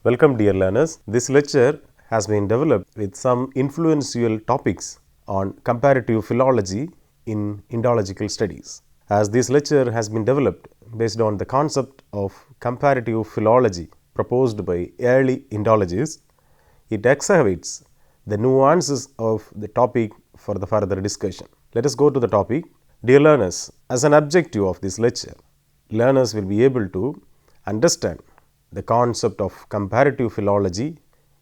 Welcome dear learners. This lecture has been developed with some influential topics on comparative philology in Indological studies. As this lecture has been developed based on the concept of comparative philology proposed by early Indologists, it excavates the nuances of the topic for the further discussion. Let us go to the topic. Dear learners, as an objective of this lecture, learners will be able to understand the concept of comparative philology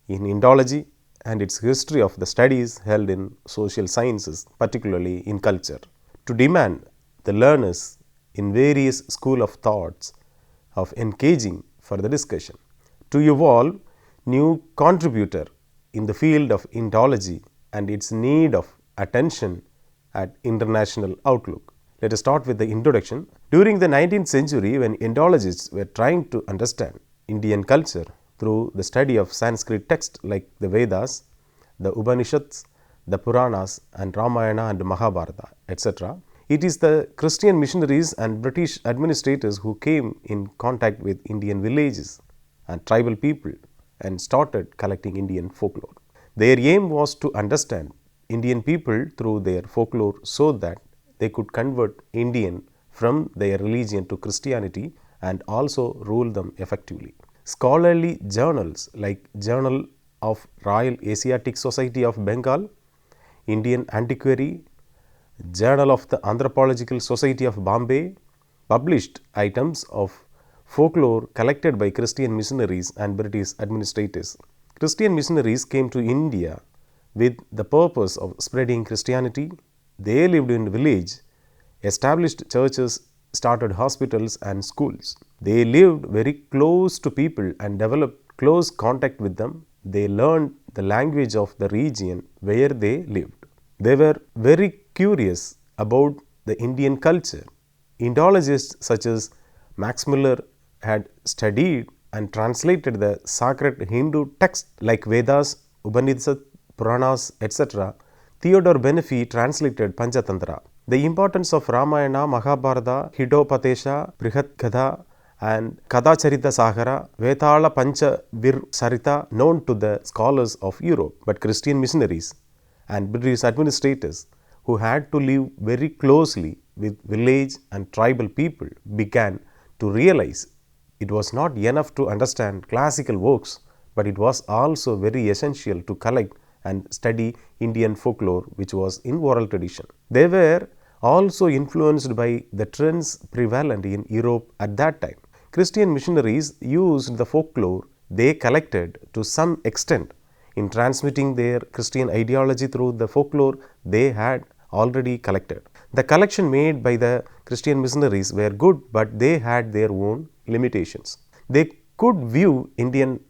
in Indology and its history of the studies held in social sciences, particularly in culture. To demand the learners in various school of thoughts of engaging for the discussion. To evolve new contributor in the field of Indology and its need of attention at international outlook. Let us start with the introduction. During the 19th century, when Indologists were trying to understand Indian culture through the study of Sanskrit texts like the Vedas, the Upanishads, the Puranas and Ramayana and Mahabharata, etc. It is the Christian missionaries and British administrators who came in contact with Indian villages and tribal people and started collecting Indian folklore. Their aim was to understand Indian people through their folklore so that they could convert Indian from their religion to Christianity and also rule them effectively. Scholarly journals like Journal of Royal Asiatic Society of Bengal, Indian Antiquary, Journal of the Anthropological Society of Bombay published items of folklore collected by Christian missionaries and British administrators. Christian missionaries came to India with the purpose of spreading Christianity. They lived in village, established churches, started hospitals and schools. They lived very close to people and developed close contact with them. They learned the language of the region where they lived. They were very curious about the Indian culture. Indologists such as Max Muller had studied and translated the sacred Hindu texts like Vedas, Upanishads, Puranas, etc. Theodore Benefi translated Panchatantra. The importance of Ramayana, Mahabharata, Hitopadesha, Brihat and Kadacharita Sagara, Vetala Pancha Vir Sarita known to the scholars of Europe, but Christian missionaries and British administrators who had to live very closely with village and tribal people began to realize it was not enough to understand classical works, but it was also very essential to collect and study Indian folklore which was in oral tradition. They were also influenced by the trends prevalent in Europe at that time. Christian missionaries used the folklore they collected to some extent in transmitting their Christian ideology through the folklore they had already collected. The collection made by the Christian missionaries were good, but they had their own limitations. They could view Indian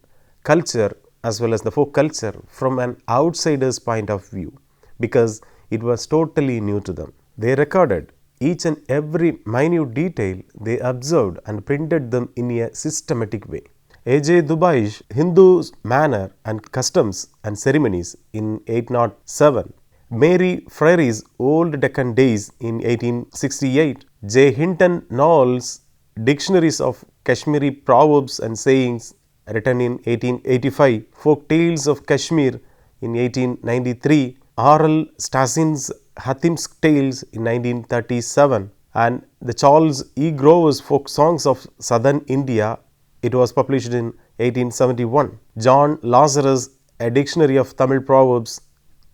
culture as well as the folk culture from an outsider's point of view because it was totally new to them. They recorded each and every minute detail they observed and printed them in a systematic way. A.J. Dubai's Hindu manner and customs and ceremonies in 1807, Mary Frere's Old Deccan Days in 1868, J. Hinton Knowles' Dictionaries of Kashmiri Proverbs and Sayings written in 1885, Folk Tales of Kashmir in 1893, R.L. Stassin's Hatim's Tales in 1937, and the Charles E. Grover's Folk Songs of Southern India. It was published in 1871. John Lazarus, A Dictionary of Tamil Proverbs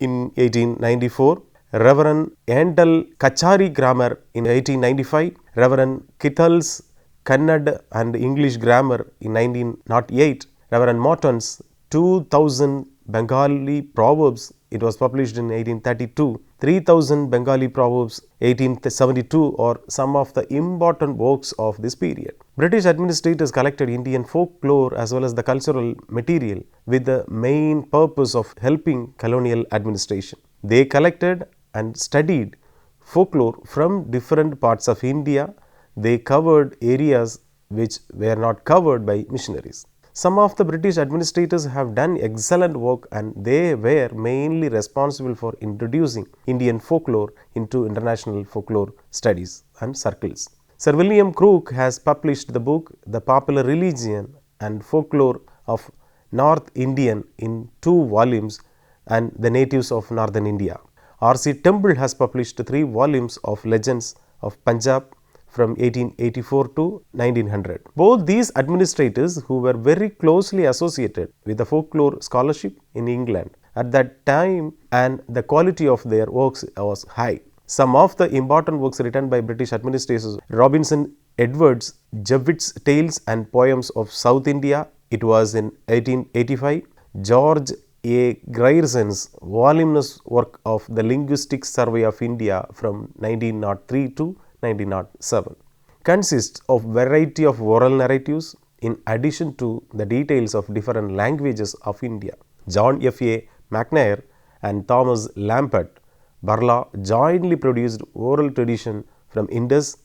in 1894. Reverend Endel Kachari Grammar in 1895. Reverend Kithal's Kannada and English Grammar in 1908. Reverend Morton's 2000 Bengali Proverbs, it was published in 1832. 3000 Bengali Proverbs 1872 are some of the important works of this period. British administrators collected Indian folklore as well as the cultural material with the main purpose of helping colonial administration. They collected and studied folklore from different parts of India. They covered areas which were not covered by missionaries. Some of the British administrators have done excellent work and they were mainly responsible for introducing Indian folklore into international folklore studies and circles. Sir William Crook has published the book The Popular Religion and Folklore of North Indian in 2 volumes and the natives of northern India. R.C. Temple has published 3 volumes of legends of Punjab from 1884 to 1900. Both these administrators, who were very closely associated with the folklore scholarship in England at that time, and the quality of their works was high. Some of the important works written by British administrators: Robinson Edwards' Jewitt's Tales and Poems of South India, it was in 1885. George A. Grierson's voluminous work of the Linguistic Survey of India from 1903 to 1907 consists of variety of oral narratives in addition to the details of different languages of India. John F. A. McNair and Thomas Lambert Barla jointly produced oral tradition from Indus,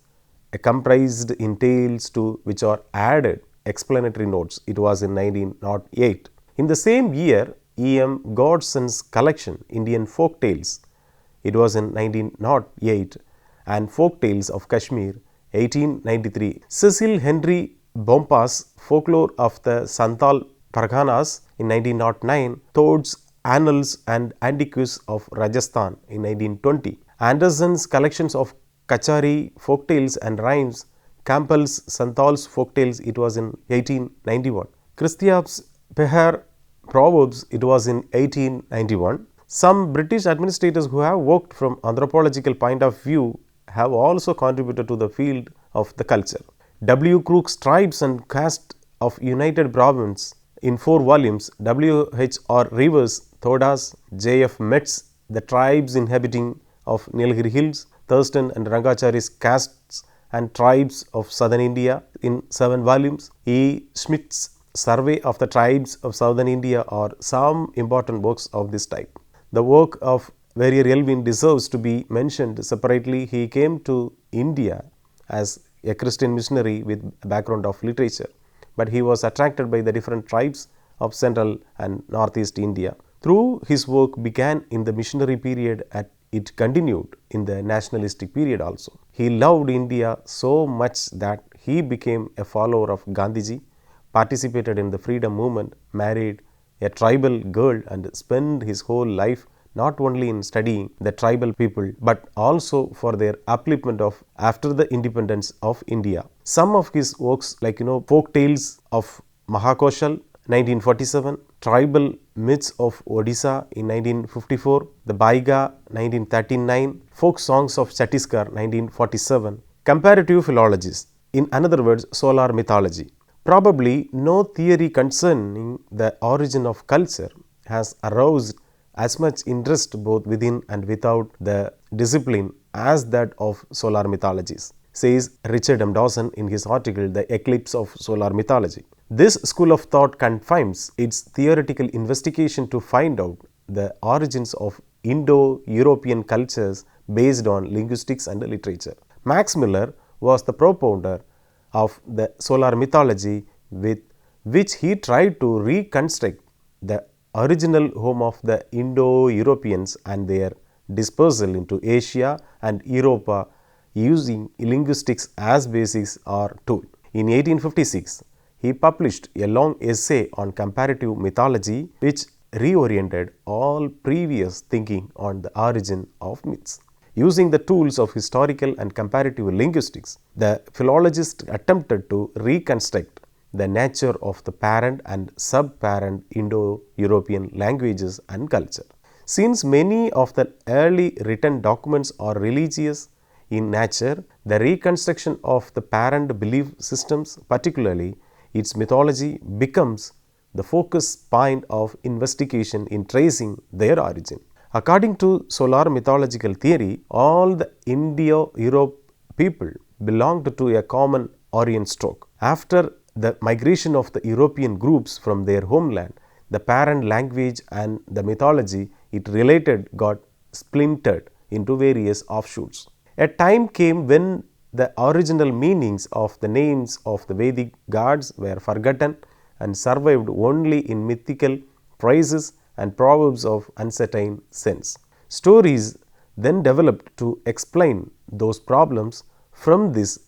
comprised in tales to which are added explanatory notes. It was in 1908. In the same year, E. M. Godson's collection Indian Folk Tales, it was in 1908, and Folk Tales of Kashmir 1893. Cecil Henry Bompa's Folklore of the Santhal Parganas in 1909, Toad's Annals and Antiques of Rajasthan in 1920. Anderson's collections of Kachari folktales and rhymes, Campbell's Santhal's folktales, it was in 1891. Christiap's Behar Proverbs, it was in 1891. Some British administrators who have worked from anthropological point of view have also contributed to the field of the culture. W. Crook's Tribes and Castes of United Province in 4 volumes, W. H. R. Rivers' Thodas, J. F. Metz' The Tribes Inhabiting of Nilgiri Hills, Thurston and Rangachari's Castes and Tribes of Southern India in 7 volumes, E. Schmidt's Survey of the Tribes of Southern India are some important works of this type. The work of Verrier Elwin deserves to be mentioned separately. He came to India as a Christian missionary with a background of literature, but he was attracted by the different tribes of central and northeast India. Through his work began in the missionary period and it continued in the nationalistic period also. He loved India so much that he became a follower of Gandhiji, participated in the freedom movement, married a tribal girl and spent his whole life not only in studying the tribal people but also for their upliftment of after the independence of India. Some of his works like Folk Tales of Mahakoshal 1947, Tribal Myths of Odisha in 1954, The Baiga 1939, Folk Songs of Chhattisgarh 1947, Comparative Philologies, in other words solar mythology. Probably no theory concerning the origin of culture has aroused as much interest both within and without the discipline as that of solar mythologies, says Richard M. Dawson in his article The Eclipse of Solar Mythology. This school of thought confines its theoretical investigation to find out the origins of Indo-European cultures based on linguistics and literature. Max Miller was the propounder of the solar mythology with which he tried to reconstruct the original home of the Indo-Europeans and their dispersal into Asia and Europa using linguistics as basis or tool. In 1856, he published a long essay on comparative mythology which reoriented all previous thinking on the origin of myths. Using the tools of historical and comparative linguistics, the philologist attempted to reconstruct the nature of the parent and sub-parent Indo-European languages and culture. Since many of the early written documents are religious in nature, the reconstruction of the parent belief systems, particularly its mythology, becomes the focus point of investigation in tracing their origin. According to solar mythological theory, all the Indo-Europe people belonged to a common Aryan stock. After the migration of the European groups from their homeland, the parent language and the mythology it related got splintered into various offshoots. A time came when the original meanings of the names of the Vedic gods were forgotten and survived only in mythical phrases and proverbs of uncertain sense. Stories then developed to explain those problems. From this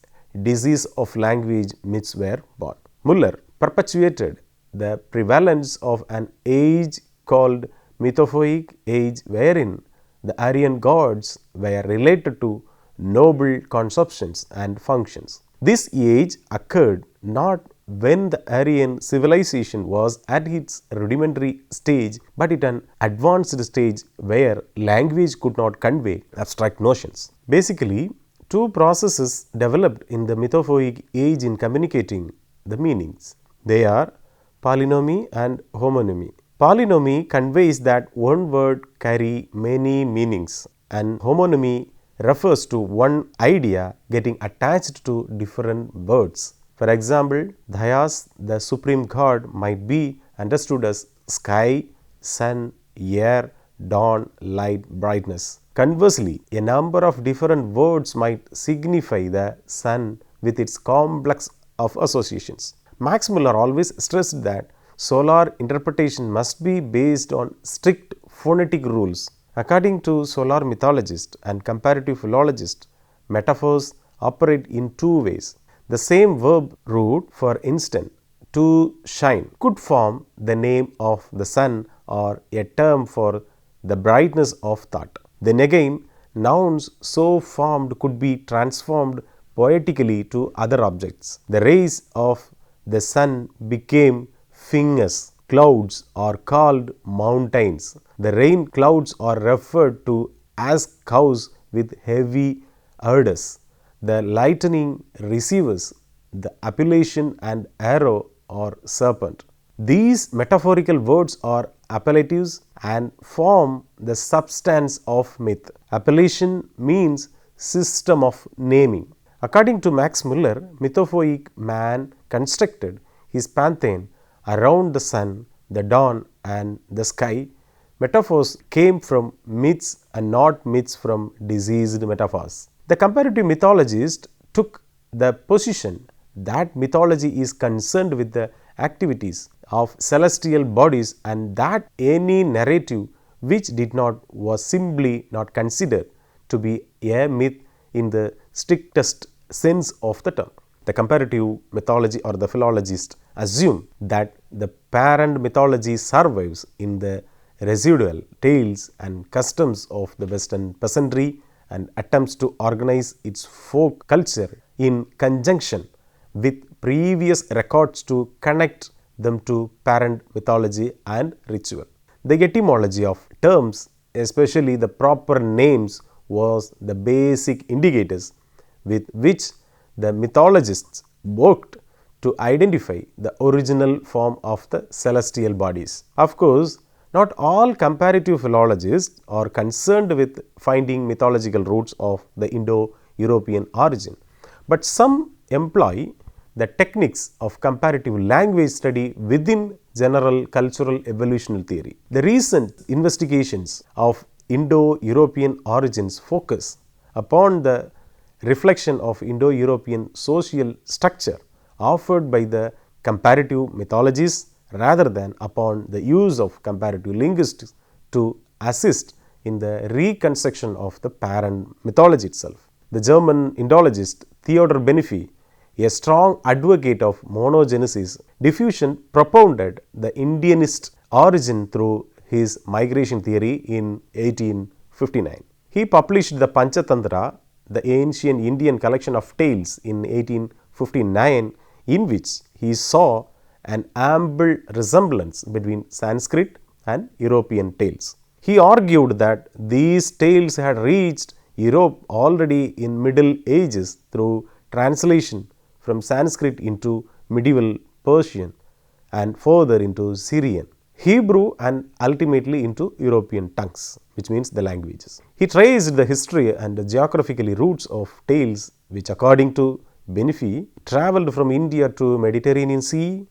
disease of language, myths were born. Muller perpetuated the prevalence of an age called mythophoic age, wherein the Aryan gods were related to noble conceptions and functions. This age occurred not when the Aryan civilization was at its rudimentary stage, but at an advanced stage where language could not convey abstract notions. Basically, two processes developed in the mythophoic age in communicating the meanings. They are polynomy and homonymy. Polynomy conveys that one word carry many meanings, and homonymy refers to one idea getting attached to different words. For example, Dhyas, the supreme god, might be understood as sky, sun, air, dawn, light, brightness. Conversely, a number of different words might signify the sun with its complex of associations. Max Muller always stressed that solar interpretation must be based on strict phonetic rules. According to solar mythologist and comparative philologist, metaphors operate in two ways. The same verb root, for instance, to shine, could form the name of the sun or a term for the brightness of thought. Then again, nouns so formed could be transformed poetically to other objects. The rays of the sun became fingers. Clouds are called mountains. The rain clouds are referred to as cows with heavy ardors. The lightning receivers, the appellation and arrow or serpent. These metaphorical words are appellatives and form the substance of myth. Appellation means system of naming. According to Max Muller, mythophoic man constructed his pantheon around the sun, the dawn and the sky. Metaphors came from myths and not myths from diseased metaphors. The comparative mythologist took the position that mythology is concerned with the activities of celestial bodies and that any narrative which did not was simply not considered to be a myth in the strictest sense of the term. The comparative mythology or the philologist assume that the parent mythology survives in the residual tales and customs of the Western peasantry and attempts to organize its folk culture in conjunction with previous records to connect them to parent mythology and ritual. The etymology of terms, especially the proper names, was the basic indicators with which the mythologists worked to identify the original form of the celestial bodies. Of course, not all comparative philologists are concerned with finding mythological roots of the Indo-European origin, but some employ the techniques of comparative language study within general cultural evolutionary theory. The recent investigations of Indo-European origins focus upon the reflection of Indo-European social structure offered by the comparative mythologies rather than upon the use of comparative linguistics to assist in the reconstruction of the parent mythology itself. The German Indologist Theodor Benefi, a strong advocate of monogenesis diffusion, propounded the Indianist origin through his migration theory in 1859. He published the Panchatantra, the ancient Indian collection of tales, in 1859, in which he saw an ample resemblance between Sanskrit and European tales. He argued that these tales had reached Europe already in Middle Ages through translation from Sanskrit into medieval Persian and further into Syrian, Hebrew and ultimately into European tongues, which means the languages. He traced the history and the geographical roots of tales which, according to Benefi, travelled from India to Mediterranean Sea,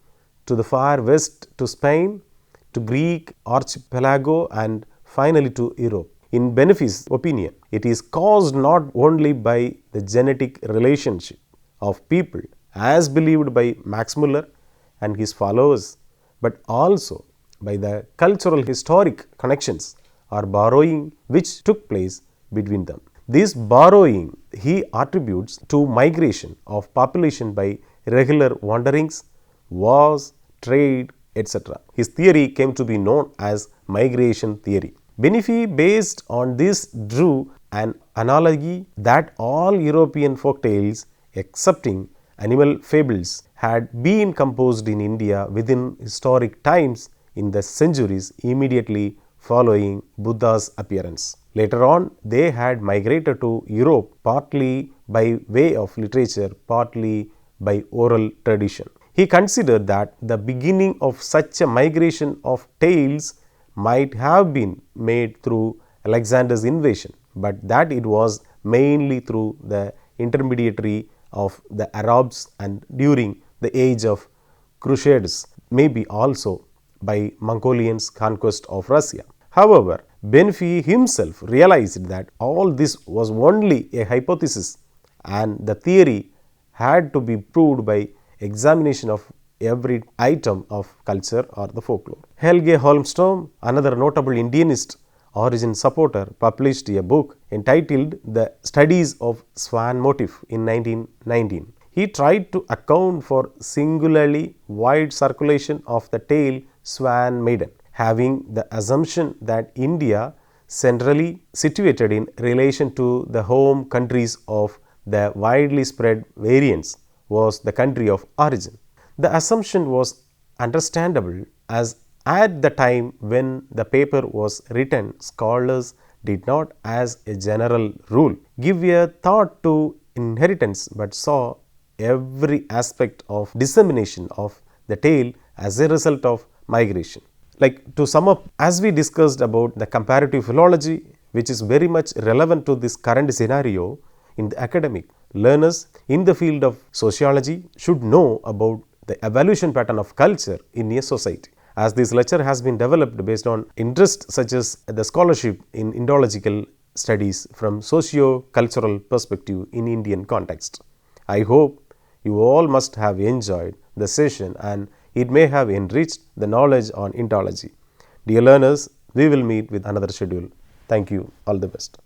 to the far west to Spain, to Greek archipelago and finally to Europe. In Benefi's opinion, it is caused not only by the genetic relationship of people as believed by Max Muller and his followers, but also by the cultural historic connections or borrowing which took place between them. This borrowing he attributes to migration of population by regular wanderings, wars, trade, etc. His theory came to be known as migration theory. Benefi, based on this, drew an analogy that all European folktales, excepting animal fables, had been composed in India within historic times in the centuries immediately following Buddha's appearance. Later on, they had migrated to Europe partly by way of literature, partly by oral tradition. He considered that the beginning of such a migration of tales might have been made through Alexander's invasion, but that it was mainly through the intermediary of the Arabs and during the age of Crusades, maybe also by Mongolians' conquest of Russia. However, Benefi himself realized that all this was only a hypothesis and the theory had to be proved by examination of every item of culture or the folklore. Helge Holmström, another notable Indianist origin supporter, published a book entitled The Studies of Swan Motif in 1919. He tried to account for singularly wide circulation of the tale Swan Maiden, having the assumption that India, centrally situated in relation to the home countries of the widely spread variants, was the country of origin. The assumption was understandable, as at the time when the paper was written, scholars did not, as a general rule, give a thought to inheritance, but saw every aspect of dissemination of the tale as a result of migration. Like, to sum up, as we discussed about the comparative philology, which is very much relevant to this current scenario in the academic, learners in the field of sociology should know about the evolution pattern of culture in a society. As this lecture has been developed based on interests such as the scholarship in Indological studies from socio-cultural perspective in Indian context. I hope you all must have enjoyed the session and it may have enriched the knowledge on Indology. Dear learners, we will meet with another schedule. Thank you. All the best.